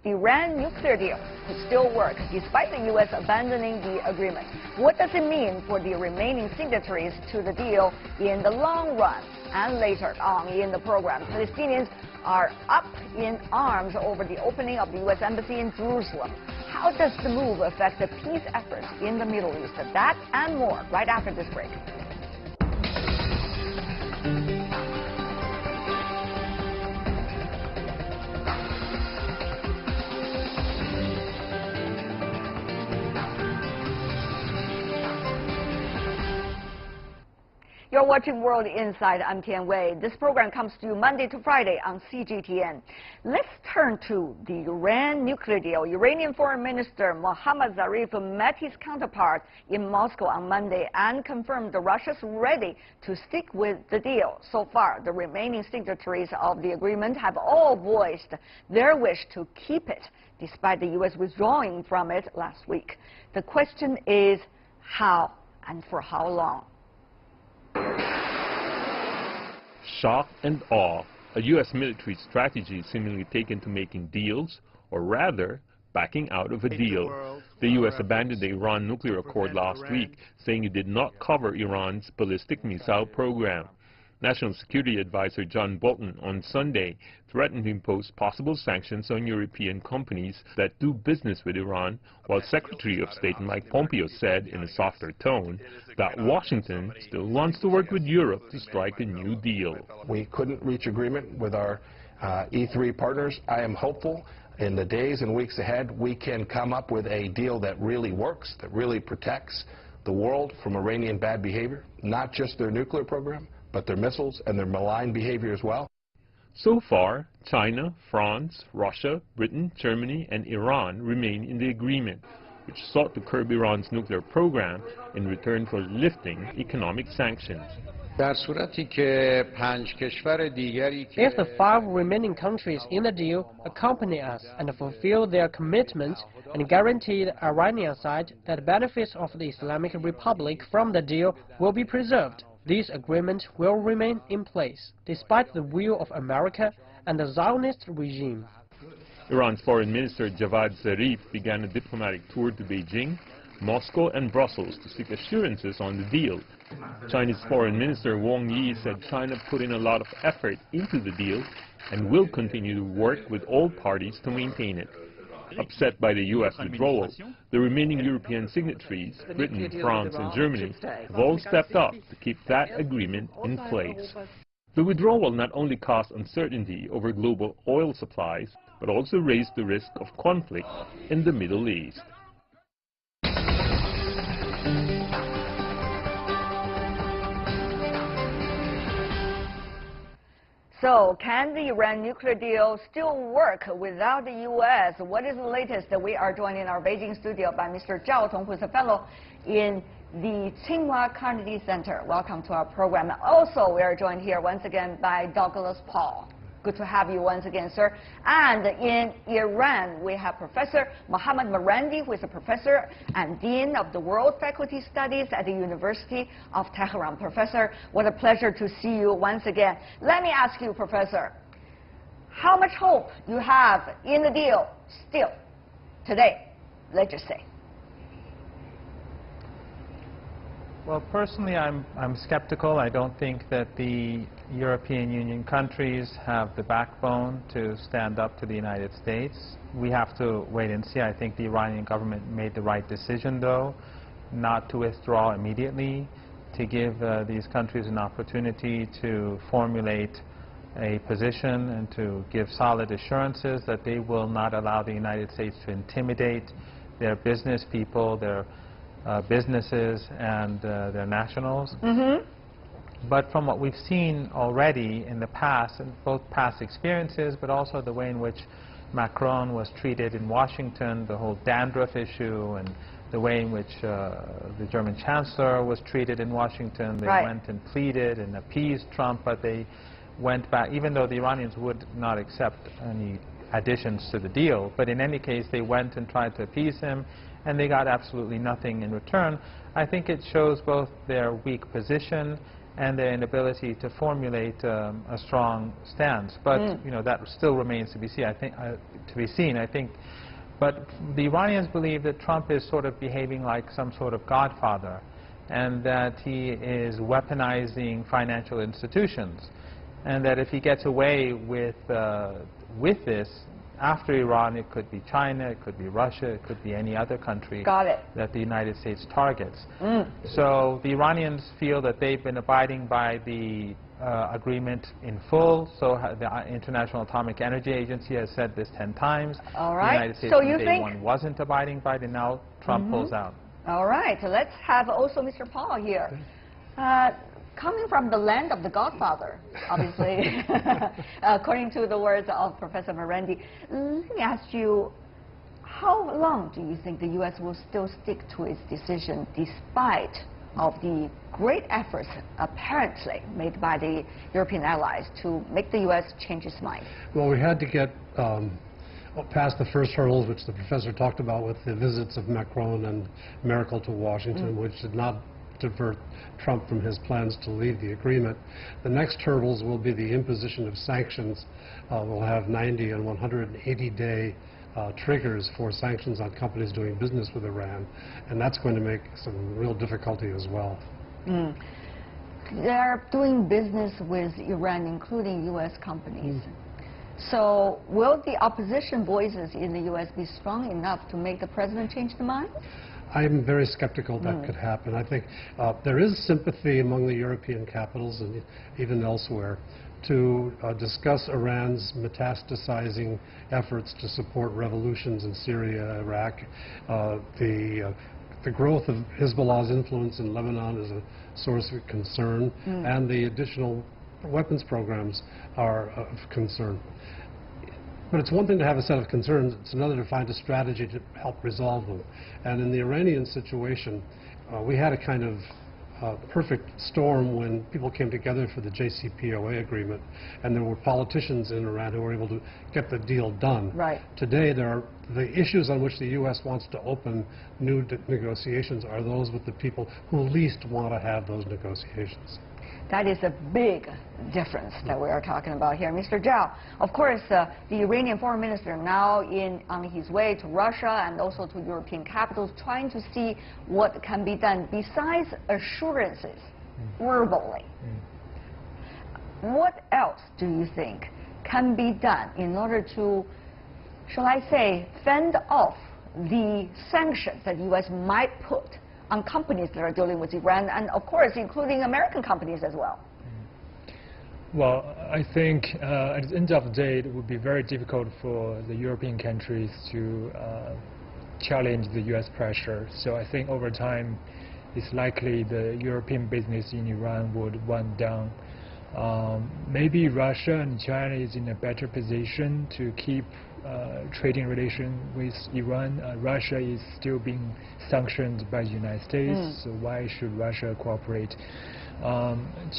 the Iran nuclear deal could still work despite the U.S. abandoning the agreement. What does it mean for the remaining signatories to the deal in the long run? And later on in the program, Palestinians are up in arms over the opening of the U.S. Embassy in Jerusalem. How does the move affect the peace efforts in the Middle East? That and more right after this break. You're watching World Insight. I'm Tian Wei. This program comes to you Monday to Friday on CGTN. Let's turn to the Iran nuclear deal. Iranian Foreign Minister Mohammad Zarif met his counterpart in Moscow on Monday and confirmed that Russia's ready to stick with the deal. So far, the remaining signatories of the agreement have all voiced their wish to keep it, despite the U.S. withdrawing from it last week. The question is how and for how long? Shock and awe, a U.S. military strategy seemingly taken to making deals, or rather, backing out of a deal. The U.S. abandoned the Iran nuclear accord last week, saying it did not cover Iran's ballistic missile program. National Security Advisor John Bolton on Sunday threatened to impose possible sanctions on European companies that do business with Iran, while Secretary of State Mike Pompeo said in a softer tone that Washington still wants to work with Europe to strike a new deal. We couldn't reach agreement with our E3 partners. I am hopeful in the days and weeks ahead we can come up with a deal that really works, that really protects the world from Iranian bad behavior, not just their nuclear program, but their missiles and their malign behavior as well. So far, China, France, Russia, Britain, Germany, and Iran remain in the agreement, which sought to curb Iran's nuclear program in return for lifting economic sanctions. If the 5 remaining countries in the deal accompany us and fulfill their commitments and guarantee the Iranian side that benefits of the Islamic Republic from the deal will be preserved, this agreement will remain in place, despite the will of America and the Zionist regime. Iran's Foreign Minister Javad Zarif began a diplomatic tour to Beijing, Moscow, and Brussels to seek assurances on the deal. Chinese Foreign Minister Wang Yi said China put in a lot of effort into the deal and will continue to work with all parties to maintain it. Upset by the U.S. withdrawal, the remaining European signatories, Britain, France, and Germany, have all stepped up to keep that agreement in place. The withdrawal not only caused uncertainty over global oil supplies, but also raised the risk of conflict in the Middle East. So, can the Iran nuclear deal still work without the U.S.? What is the latest? We are joined in our Beijing studio by Mr. Zhao Tong, who is a fellow in the Tsinghua Carnegie Center. Welcome to our program. Also, we are joined here once again by Douglas Paul. Good to have you once again, sir. And in Iran, we have Professor Mohammad Marandi, who is a professor and dean of the World Faculty Studies at the University of Tehran. Professor, what a pleasure to see you once again. Let me ask you, Professor, how much hope you have in the deal still today, let's just say? Well, personally, I'm skeptical. I don't think that the European Union countries have the backbone to stand up to the United States. We have to wait and see. I think the Iranian government made the right decision, though, not to withdraw immediately, to give these countries an opportunity to formulate a position and to give solid assurances that they will not allow the United States to intimidate their business people, their businesses, and their nationals. But from what we've seen already in the past, and both past experiences, but also the way in which Macron was treated in Washington, the whole dandruff issue, and the way in which the German Chancellor was treated in Washington, they went and pleaded and appeased Trump, but they went back, even though the Iranians would not accept any additions to the deal. But in any case, they went and tried to appease him, and they got absolutely nothing in return. I think it shows both their weak position and their inability to formulate a strong stance. But you know, that still remains to be seen. I think. But the Iranians believe that Trump is sort of behaving like some sort of godfather, and that he is weaponizing financial institutions, and that if he gets away with this, after Iran, it could be China, it could be Russia, it could be any other country that the United States targets. So the Iranians feel that they've been abiding by the agreement in full. So the International Atomic Energy Agency has said this 10 times. All right. The United States so from you day one wasn't abiding by it, and now Trump pulls out. All right. So let's have also Mr. Paul here. Coming from the land of the Godfather, obviously, according to the words of Professor Morandi, let me ask you, how long do you think the U.S. will still stick to its decision despite of the great efforts apparently made by the European allies to make the U.S. change its mind? Well, we had to get past the first hurdles, which the professor talked about with the visits of Macron and Merkel to Washington, which did not divert Trump from his plans to leave the agreement. The next hurdles will be the imposition of sanctions. We'll have 90 and 180-day triggers for sanctions on companies doing business with Iran, and that's going to make some real difficulty as well. They're doing business with Iran, including U.S. companies. So will the opposition voices in the U.S. be strong enough to make the president change the mind? I'm very skeptical that could happen. I think there is sympathy among the European capitals and even elsewhere to discuss Iran's metastasizing efforts to support revolutions in Syria, Iraq. The growth of Hezbollah's influence in Lebanon is a source of concern, and the additional weapons programs are of concern. But it's one thing to have a set of concerns, it's another to find a strategy to help resolve them. And in the Iranian situation, we had a kind of perfect storm when people came together for the JCPOA agreement, and there were politicians in Iran who were able to get the deal done. Right. Today, there are the issues on which the U.S. wants to open new negotiations are those with the people who least want to have those negotiations. That is a big difference that we are talking about here. Mr. Zhao, of course, the Iranian foreign minister now on his way to Russia and also to European capitals, trying to see what can be done besides assurances verbally. What else do you think can be done in order to, shall I say, fend off the sanctions that the U.S. might put on companies that are dealing with Iran, and of course including American companies as well? Well, I think at the end of the day it would be very difficult for the European countries to challenge the U.S. pressure. So I think over time it's likely the European business in Iran would wind down. Maybe Russia and China is in a better position to keep trading relation with Iran. Russia is still being sanctioned by the United States, so why should Russia cooperate?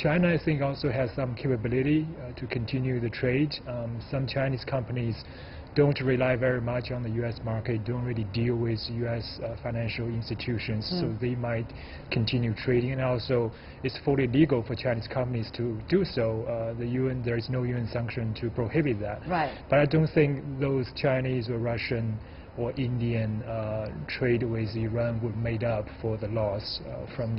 China, I think, also has some capability to continue the trade. Some Chinese companies don't rely very much on the U.S. market, don't really deal with U.S. Financial institutions, so they might continue trading. And also, it's fully legal for Chinese companies to do so. There is no UN sanction to prohibit that. Right. But I don't think those Chinese or Russian or Indian trade with Iran would make up for the loss from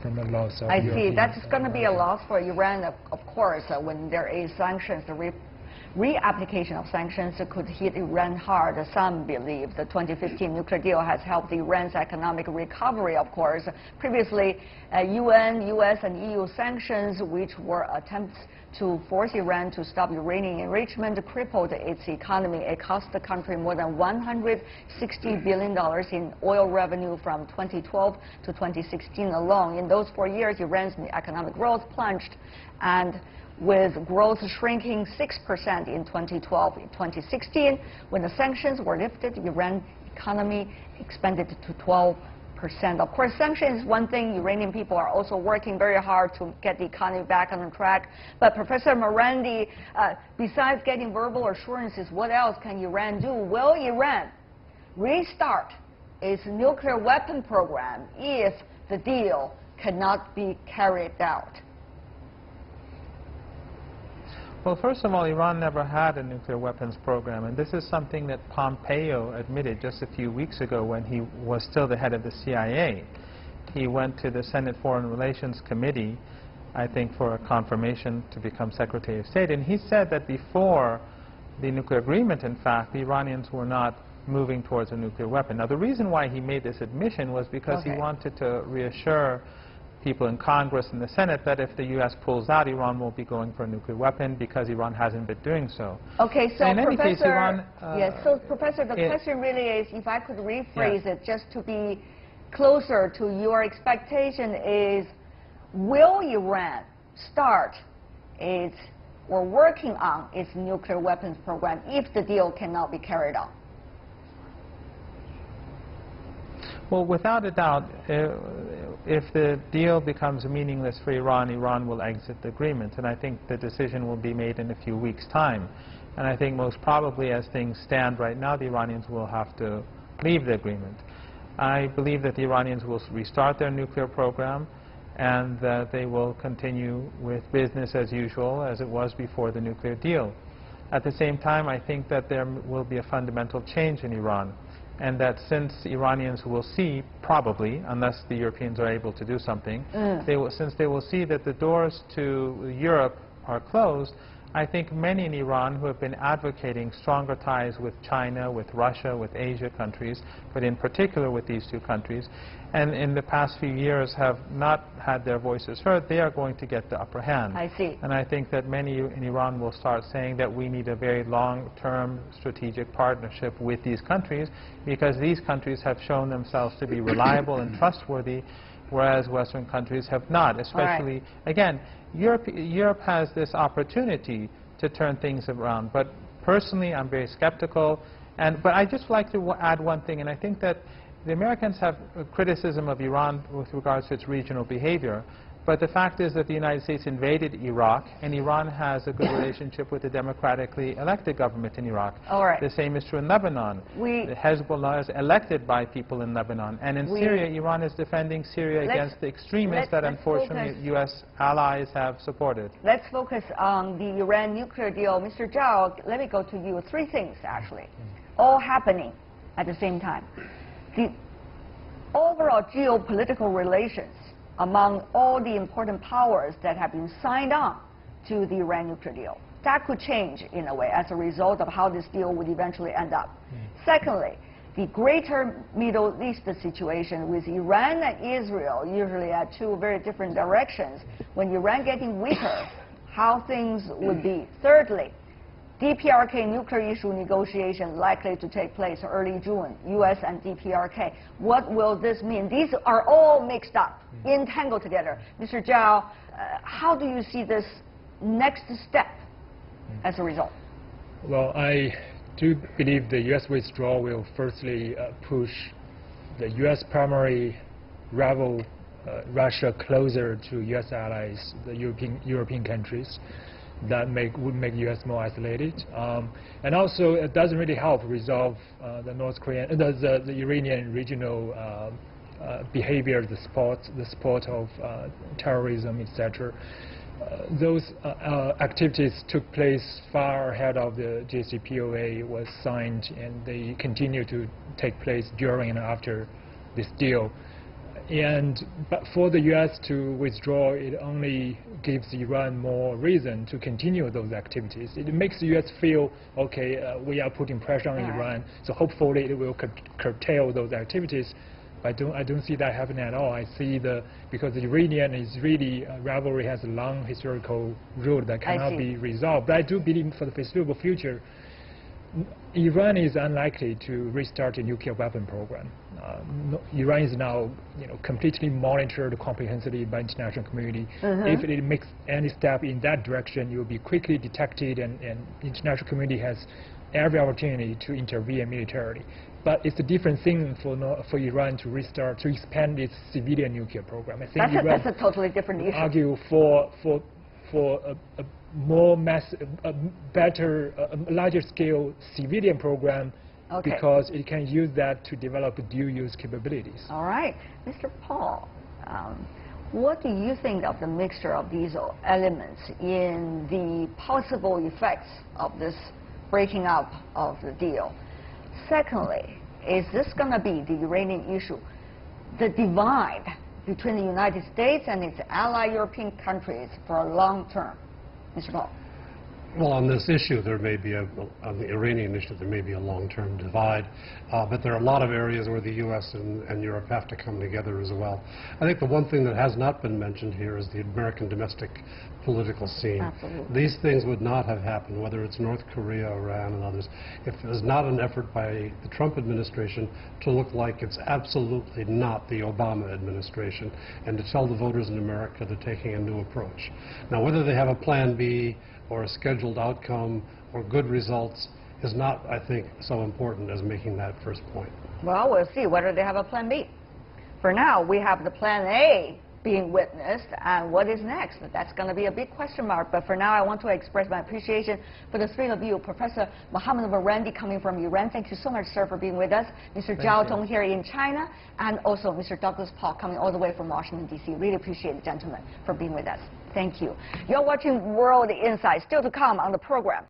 the loss of I see. European, That's going to be a loss for Iran, of course, when there is sanctions. The reapplication of sanctions could hit Iran hard. Some believe the 2015 nuclear deal has helped Iran's economic recovery, of course. Previously, UN, US, and EU sanctions, which were attempts to force Iran to stop uranium enrichment, crippled its economy. It cost the country more than $160 billion in oil revenue from 2012 to 2016 alone. In those 4 years, Iran's economic growth plunged, and with growth shrinking 6% in 2012. In 2016, when the sanctions were lifted, Iran's economy expanded to 12%. Of course, sanctions is one thing. Iranian people are also working very hard to get the economy back on track. But Professor Morandi, besides getting verbal assurances, what else can Iran do? Will Iran restart its nuclear weapon program if the deal cannot be carried out? Well, first of all, Iran never had a nuclear weapons program, and this is something that Pompeo admitted just a few weeks ago when he was still the head of the CIA. He went to the Senate Foreign Relations Committee, I think, for a confirmation to become Secretary of State, and he said that before the nuclear agreement, in fact, the Iranians were not moving towards a nuclear weapon. Now, the reason why he made this admission was because he wanted to reassure people in Congress and the Senate that if the U.S. pulls out, Iran won't be going for a nuclear weapon because Iran hasn't been doing so. Okay, so in any case, Iran, yes, so Professor, the question really is, if I could rephrase it just to be closer to your expectation, is will Iran start its or working on its nuclear weapons program if the deal cannot be carried out? Well, without a doubt, if the deal becomes meaningless for Iran, Iran will exit the agreement. And I think the decision will be made in a few weeks' time. And I think most probably, as things stand right now, the Iranians will have to leave the agreement. I believe that the Iranians will restart their nuclear program and that they will continue with business as usual as it was before the nuclear deal. At the same time, I think that there will be a fundamental change in Iran, and that since Iranians will see, probably, unless the Europeans are able to do something, since they will see that the doors to Europe are closed, I think many in Iran who have been advocating stronger ties with China, with Russia, with Asia countries, but in particular with these two countries, and in the past few years have not had their voices heard, they are going to get the upper hand. I see. And I think that many in Iran will start saying that we need a very long-term strategic partnership with these countries, because these countries have shown themselves to be reliable and trustworthy, whereas Western countries have not, especially, again, Europe has this opportunity to turn things around. But personally, I'm very skeptical. But I'd just like to add one thing, and I think that the Americans have a criticism of Iran with regards to its regional behavior. But the fact is that the United States invaded Iraq, and Iran has a good relationship with the democratically elected government in Iraq. All right. The same is true in Lebanon. The Hezbollah is elected by people in Lebanon. And in Syria, Iran is defending Syria against the extremists that unfortunately U.S. allies have supported. Let's focus on the Iran nuclear deal. Mr. Zhao, let me go to you. Three things, actually, all happening at the same time. The overall geopolitical relations among all the important powers that have been signed on to the Iran nuclear deal. That could change in a way as a result of how this deal would eventually end up. Secondly, the greater Middle East situation with Iran and Israel usually at two very different directions. When Iran getting weaker, how things would be. Thirdly, DPRK nuclear issue negotiation likely to take place early June, U.S. and DPRK. What will this mean? These are all mixed up, entangled together. Mr. Zhao, how do you see this next step as a result? Well, I do believe the U.S. withdrawal will firstly push the U.S. primary rival Russia closer to U.S. allies, the European countries. That would make the U.S. more isolated, and also it doesn't really help resolve the North Korean, the Iranian regional behavior, the support of terrorism, etc. Those activities took place far ahead of the JCPOA was signed, and they continue to take place during and after this deal. But for the U.S. to withdraw, it only gives Iran more reason to continue those activities. It makes the U.S. feel, okay, we are putting pressure on Iran, so hopefully it will curtail those activities. But I don't see that happening at all. I see because the Iranian is really, rivalry has a long historical root that cannot be resolved. But I do believe for the foreseeable future, Iran is unlikely to restart a nuclear weapon program. Iran is now, completely monitored comprehensively by the international community. If it makes any step in that direction, it will be quickly detected, and the international community has every opportunity to intervene militarily. But it's a different thing for Iran to restart, to expand its civilian nuclear program. I think that's a totally different issue. Argue for a more better, larger scale civilian program, because it can use that to develop dual use capabilities. All right, Mr. Paul, What do you think of the mixture of these elements in the possible effects of this breaking up of the deal? Secondly, is this going to be the Iranian issue, the divide between the United States and its ally European countries for a long term? Mr. Paul. Well, on this issue, there may be on the Iranian issue, there may be a long-term divide, but there are a lot of areas where the U.S. and Europe have to come together as well. I think the one thing that has not been mentioned here is the American domestic political scene. Absolutely. These things would not have happened, whether it's North Korea, Iran, and others, if there's not an effort by the Trump administration to look like it's absolutely not the Obama administration, and to tell the voters in America they're taking a new approach. Now, whether they have a plan B or a scheduled outcome or good results is not, I think, so important as making that first point. Well, we'll see whether they have a plan B. For now, we have the plan A being witnessed, and what is next? That's going to be a big question mark. But for now, I want to express my appreciation for the three of you. Professor Mohammad Marandi coming from Iran. Thank you so much, sir, for being with us. Mr. Zhao Tong here in China, and also Mr. Douglas Paul coming all the way from Washington, D.C. Really appreciate it, gentlemen, for being with us. Thank you. You're watching World Insight. Still to come on the program.